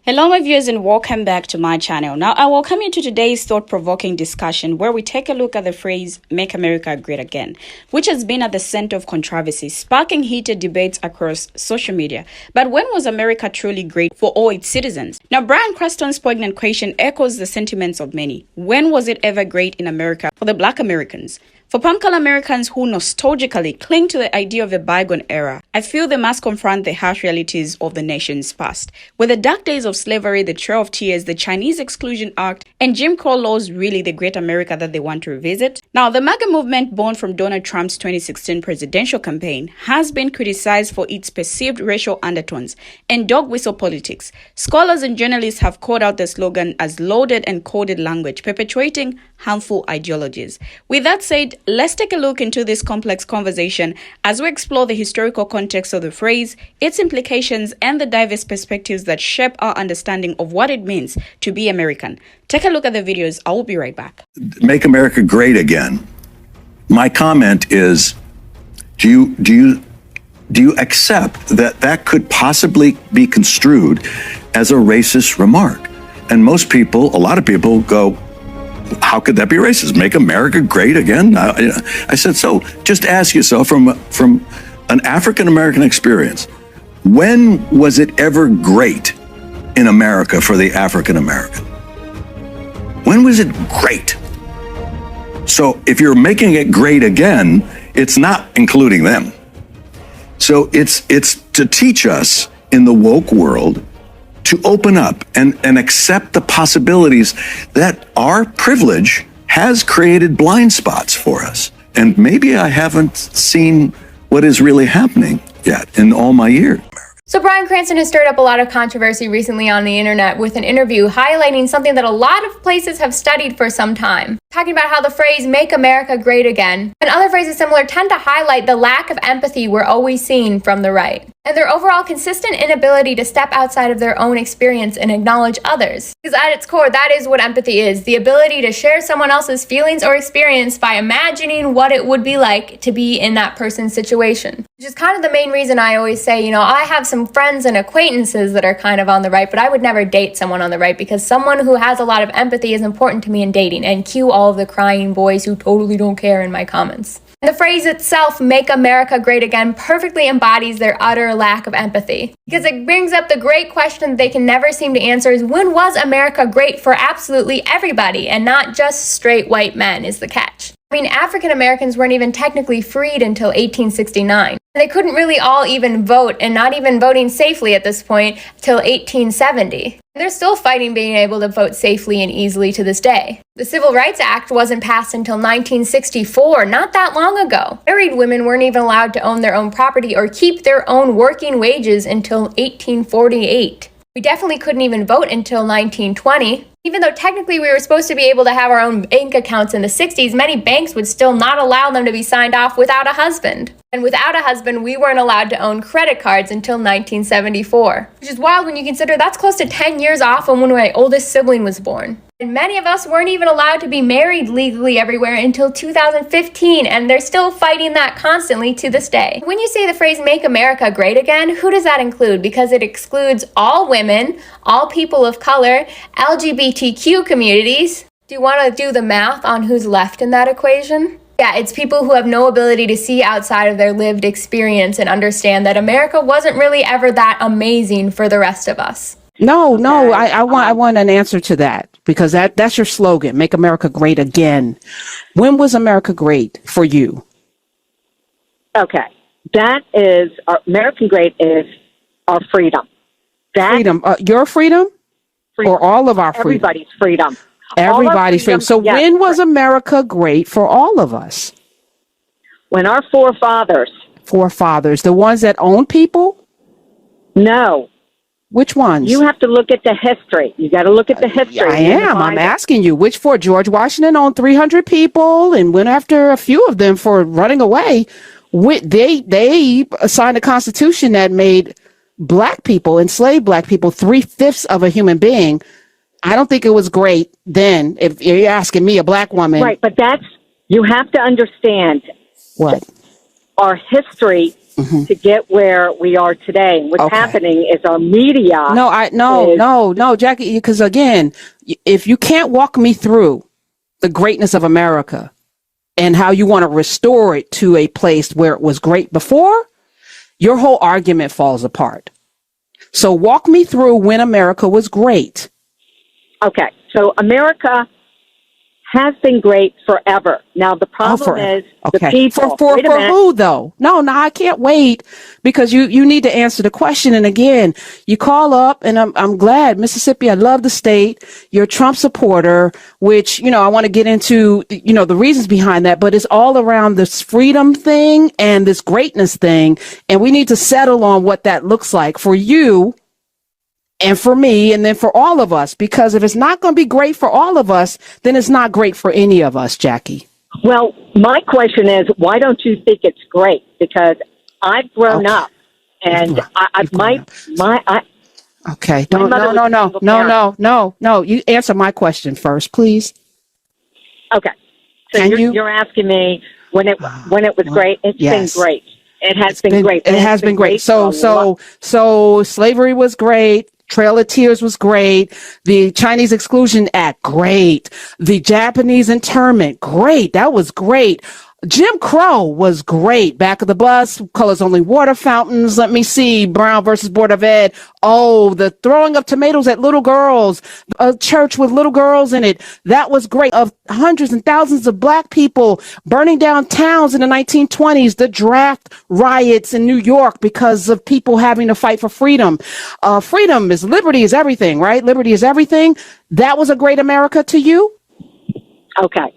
Hello my viewers and welcome back to my channel. Now I welcome you to today's thought-provoking discussion where we take a look at the phrase "Make America Great Again," which has been at the center of controversy, sparking heated debates across social media. But when was America truly great for all its citizens? Now Bryan Cranston's poignant question echoes the sentiments of many. When was it ever great in America for the Black Americans? For palm-color Americans who nostalgically cling to the idea of a bygone era, I feel they must confront the harsh realities of the nation's past. Were the dark days of slavery, the Trail of Tears, the Chinese Exclusion Act, and Jim Crow laws really the great America that they want to revisit? Now, the Maga movement, born from Donald Trump's 2016 presidential campaign, has been criticized for its perceived racial undertones and dog whistle politics. Scholars and journalists have called out the slogan as loaded and coded language, perpetuating harmful ideologies. With that said, let's take a look into this complex conversation as we explore the historical context of the phrase, its implications, and the diverse perspectives that shape our understanding of what it means to be American. Take a look at the videos. I will be right back. Make America great again. My comment is, do you accept that that could possibly be construed as a racist remark? And most people, a lot of people go, how could that be racist? Make America great again? I said, so just ask yourself from an African-American experience, when was it ever great in America for the African-American? When was it great? So if you're making it great again, it's not including them. So it's to teach us in the woke world to open up and accept the possibilities that our privilege has created blind spots for us. And maybe I haven't seen what is really happening yet in all my years. So Bryan Cranston has stirred up a lot of controversy recently on the internet with an interview highlighting something that a lot of places have studied for some time, talking about how the phrase "Make America Great Again" and other phrases similar tend to highlight the lack of empathy we're always seeing from the right, and their overall consistent inability to step outside of their own experience and acknowledge others. Because at its core, that is what empathy is, the ability to share someone else's feelings or experience by imagining what it would be like to be in that person's situation. Which is kind of the main reason I always say, I have some friends and acquaintances that are kind of on the right, but I would never date someone on the right because someone who has a lot of empathy is important to me in dating, and cue all of the crying boys who totally don't care in my comments. And the phrase itself, "Make America Great Again," perfectly embodies their utter lack of empathy. Because it brings up the great question that they can never seem to answer is, when was America great for absolutely everybody and not just straight white men is the catch. African Americans weren't even technically freed until 1869. They couldn't really all even vote, and not even voting safely at this point, till 1870. They're still fighting being able to vote safely and easily to this day. The Civil Rights Act wasn't passed until 1964, not that long ago. Married women weren't even allowed to own their own property or keep their own working wages until 1848. We definitely couldn't even vote until 1920. Even though technically we were supposed to be able to have our own bank accounts in the 60s, many banks would still not allow them to be signed off without a husband. And without a husband, we weren't allowed to own credit cards until 1974. Which is wild when you consider that's close to 10 years off from when my oldest sibling was born. And many of us weren't even allowed to be married legally everywhere until 2015, and they're still fighting that constantly to this day. When you say the phrase "Make America Great Again," who does that include? Because it excludes all women, all people of color, LGBTQ communities. Do you want to do the math on who's left in that equation? Yeah, it's people who have no ability to see outside of their lived experience and understand that America wasn't really ever that amazing for the rest of us. No, I want an answer to that, because that's your slogan, "Make America Great Again." When was America great for you? Okay, that is American great is our freedom. Freedom, your freedom, or all of our freedom? Everybody's freedom. Everybody's freedom. So yes. When was America great for all of us? When our forefathers, the ones that own people? No. Which ones? You have to look at the history. You got to look at the history. I am. I'm asking you. Which for? George Washington owned 300 people and went after a few of them for running away. They signed a constitution that made black people, enslaved black people, 3/5 of a human being. I don't think it was great then. If you're asking me, a black woman. Right, but you have to understand. What? Our history to get where we are today. And what's happening is our media. No, Jackie, because again, if you can't walk me through the greatness of America and how you want to restore it to a place where it was great before, your whole argument falls apart. So walk me through when America was great. Okay, so America has been great forever. Now, the problem is the people. For who, though? No, I can't wait, because you need to answer the question. And again, you call up, and I'm glad. Mississippi, I love the state. You're a Trump supporter, which, I want to get into, the reasons behind that. But it's all around this freedom thing and this greatness thing. And we need to settle on what that looks like for you and for me, and then for all of us, because if it's not going to be great for all of us, then it's not great for any of us, Jackie. Well, my question is, why don't you think it's great? Because I've grown up, and Okay. No. You answer my question first, please. Okay. So you're asking me when it was great. It's been great. It has been great. It has been great. So slavery was great. Trail of Tears was great. The Chinese Exclusion Act, great. The Japanese internment, great. That was great. Jim Crow was great. Back of the bus, colors only water fountains. Let me see. Brown versus Board of Ed. Oh, the throwing of tomatoes at little girls. A church with little girls in it. That was great. Of hundreds and thousands of black people burning down towns in the 1920s. The draft riots in New York because of people having to fight for freedom. Freedom is liberty is everything, right? Liberty is everything. That was a great America to you? Okay.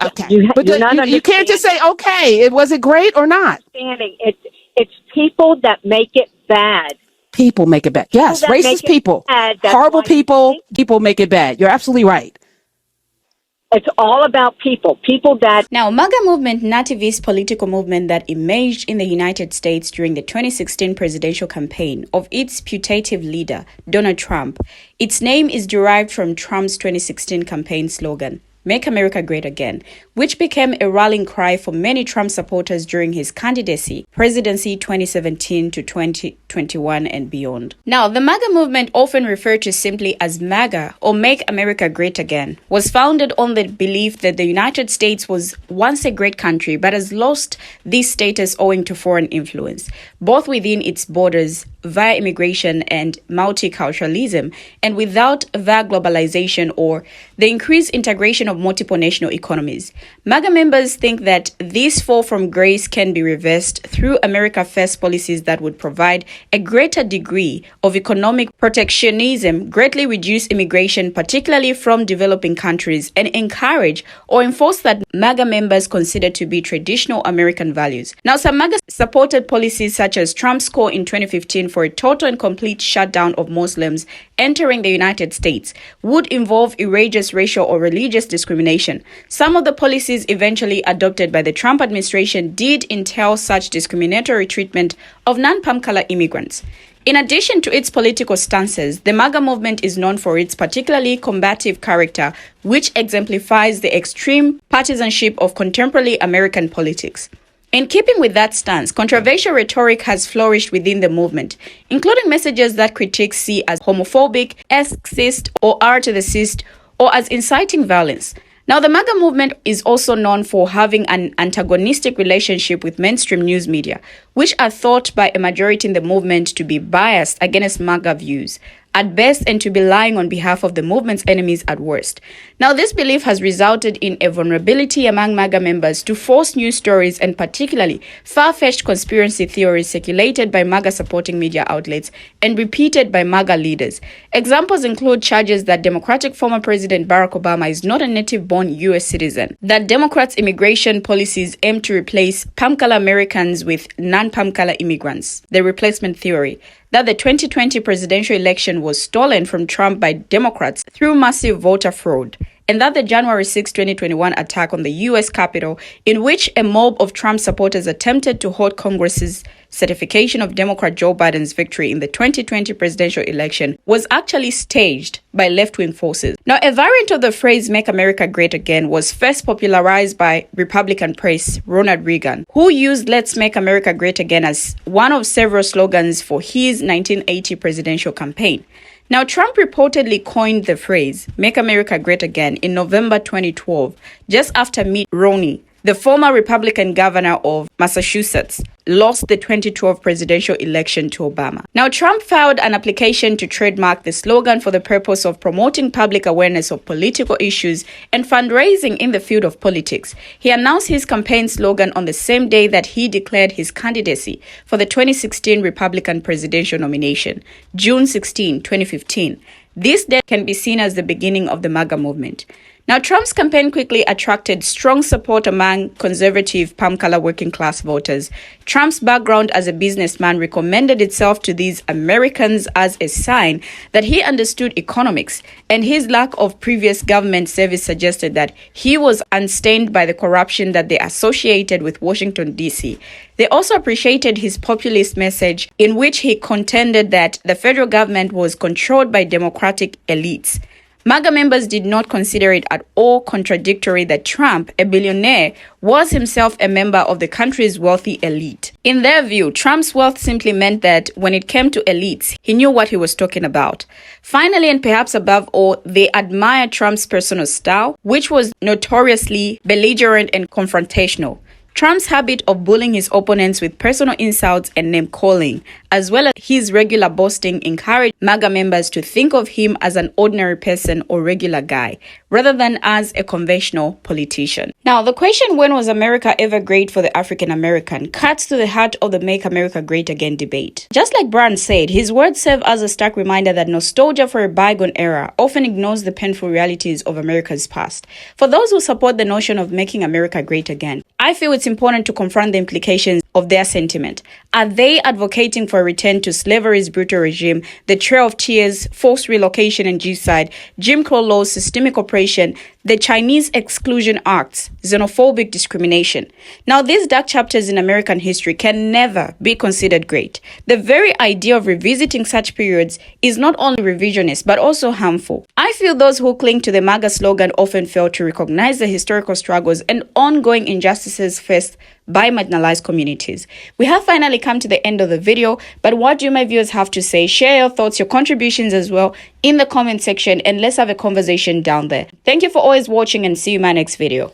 Okay, you can't just say, okay, was it great or not? It's people that make it bad. People make it bad. Yes, racist people, horrible people, people make it bad. You're absolutely right. It's all about people that... Now, Maga movement, nativist political movement that emerged in the United States during the 2016 presidential campaign of its putative leader, Donald Trump. Its name is derived from Trump's 2016 campaign slogan, Make America Great Again, which became a rallying cry for many Trump supporters during his candidacy, presidency 2017 to 2021 and beyond. Now, the MAGA movement, often referred to simply as MAGA or Make America Great Again, was founded on the belief that the United States was once a great country but has lost this status owing to foreign influence, both within its borders via immigration and multiculturalism, and without via globalization or the increased integration of multiple national economies. MAGA members think that this fall from grace can be reversed through America First policies that would provide a greater degree of economic protectionism, greatly reduce immigration, particularly from developing countries, and encourage or enforce that MAGA members consider to be traditional American values. Now, some MAGA supported policies such as Trump's call in 2015 for a total and complete shutdown of Muslims entering the United States would involve egregious racial or religious discrimination. Some of the policies eventually adopted by the Trump administration did entail such discriminatory treatment of non-palm color immigrants. In addition to its political stances, the MAGA movement is known for its particularly combative character, which exemplifies the extreme partisanship of contemporary American politics. In keeping with that stance, controversial rhetoric has flourished within the movement, including messages that critics see as homophobic, sexist, or R to the cist, or as inciting violence. Now, the MAGA movement is also known for having an antagonistic relationship with mainstream news media, which are thought by a majority in the movement to be biased against MAGA views at best and to be lying on behalf of the movement's enemies at worst. Now, this belief has resulted in a vulnerability among MAGA members to false news stories and particularly far-fetched conspiracy theories circulated by MAGA-supporting media outlets and repeated by MAGA leaders. Examples include charges that Democratic former President Barack Obama is not a native-born U.S. citizen, that Democrats' immigration policies aim to replace palm color Americans with non-palm color immigrants, the replacement theory, that the 2020 presidential election was stolen from Trump by Democrats through massive voter fraud, and that the January 6, 2021 attack on the U.S. Capitol, in which a mob of Trump supporters attempted to halt Congress's certification of Democrat Joe Biden's victory in the 2020 presidential election, was actually staged by left-wing forces. Now, a variant of the phrase "Make America Great Again" was first popularized by Republican press Ronald Reagan, who used "Let's Make America Great Again" as one of several slogans for his 1980 presidential campaign. Now, Trump reportedly coined the phrase "Make America Great Again" in November 2012, just after Mitt Romney, the former Republican governor of Massachusetts, lost the 2012 presidential election to Obama. Now, Trump filed an application to trademark the slogan for the purpose of promoting public awareness of political issues and fundraising in the field of politics. He announced his campaign slogan on the same day that he declared his candidacy for the 2016 Republican presidential nomination, June 16, 2015. This date can be seen as the beginning of the Maga movement. Now, Trump's campaign quickly attracted strong support among conservative palm-color working-class voters. Trump's background as a businessman recommended itself to these Americans as a sign that he understood economics, and his lack of previous government service suggested that he was unstained by the corruption that they associated with Washington, D.C. They also appreciated his populist message, in which he contended that the federal government was controlled by Democratic elites. Maga members did not consider it at all contradictory that Trump, a billionaire, was himself a member of the country's wealthy elite. In their view, Trump's wealth simply meant that when it came to elites, he knew what he was talking about. Finally, and perhaps above all, they admired Trump's personal style, which was notoriously belligerent and confrontational. Trump's habit of bullying his opponents with personal insults and name-calling, as well as his regular boasting, encouraged Maga members to think of him as an ordinary person or regular guy, rather than as a conventional politician. Now, the question, when was America ever great for the African American, cuts to the heart of the Make America Great Again debate. Just like Bryan said, his words serve as a stark reminder that nostalgia for a bygone era often ignores the painful realities of America's past. For those who support the notion of making America great again, I feel it's important to confront the implications of their sentiment. Are they advocating for a return to slavery's brutal regime, the Trail of Tears, forced relocation and genocide, Jim Crow laws, systemic oppression, the Chinese Exclusion Acts, xenophobic discrimination? Now, these dark chapters in American history can never be considered great. The very idea of revisiting such periods is not only revisionist, but also harmful. I feel those who cling to the Maga slogan often fail to recognize the historical struggles and ongoing injustices faced by marginalized communities. We have finally come to the end of the video, but what do my viewers have to say? Share your thoughts, your contributions as well in the comment section, and let's have a conversation down there. Thank you for always watching, and see you in my next video.